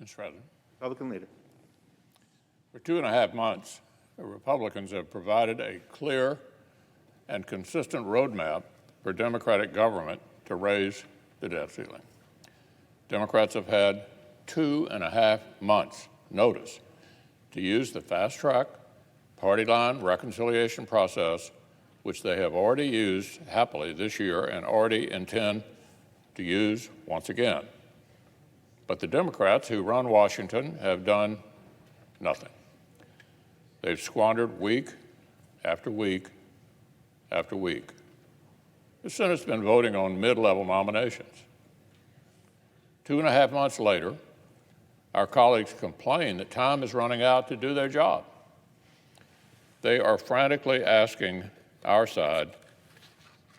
Mr. President. Republican leader. For 2.5 months, the Republicans have provided a clear and consistent roadmap for Democratic government to raise the debt ceiling. Democrats have had 2.5 months' notice to use the fast-track party line reconciliation process, which they have already used happily this year and already intend to use once again. But the Democrats who run Washington have done nothing. They've squandered week after week after week. The Senate's been voting on mid-level nominations. 2.5 months later, our colleagues complain that time is running out to do their job. They are frantically asking our side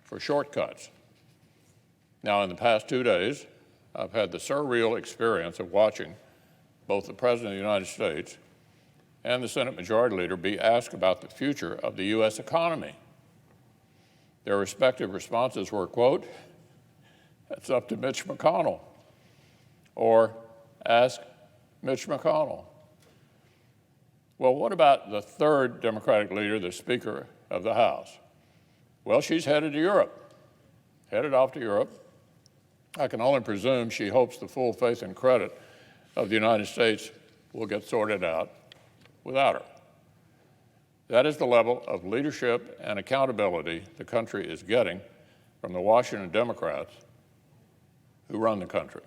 for shortcuts. Now, in the past 2 days, I've had the surreal experience of watching both the President of the United States and the Senate Majority Leader be asked about the future of the U.S. economy. Their respective responses were, quote, "That's up to Mitch McConnell," or "Ask Mitch McConnell." Well, what about the third Democratic leader, the Speaker of the House? Well, she's headed to Europe, headed off to Europe. I can only presume she hopes the full faith and credit of the United States will get sorted out without her. That is the level of leadership and accountability the country is getting from the Washington Democrats who run the country.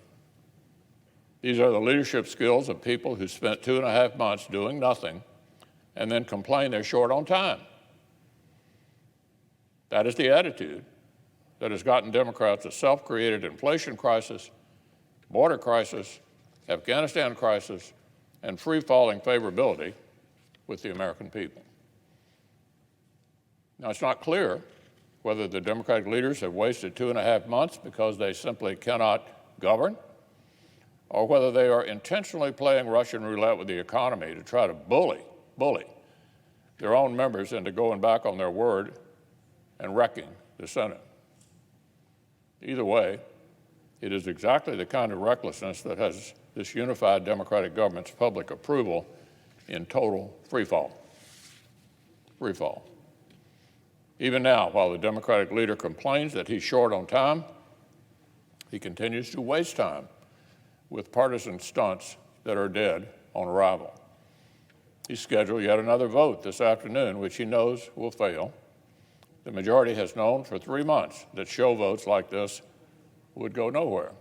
These are the leadership skills of people who spent 2.5 months doing nothing and then complain they're short on time. That is the attitude that has gotten Democrats a self-created inflation crisis, border crisis, Afghanistan crisis, and free-falling favorability with the American people. Now, it's not clear whether the Democratic leaders have wasted 2.5 months because they simply cannot govern, or whether they are intentionally playing Russian roulette with the economy to try to bully their own members into going back on their word and wrecking the Senate. Either way, it is exactly the kind of recklessness that has this unified Democratic government's public approval in total freefall. Even now, while the Democratic leader complains that he's short on time, he continues to waste time with partisan stunts that are dead on arrival. He's scheduled yet another vote this afternoon, which he knows will fail. The majority has known for 3 months that show votes like this would go nowhere.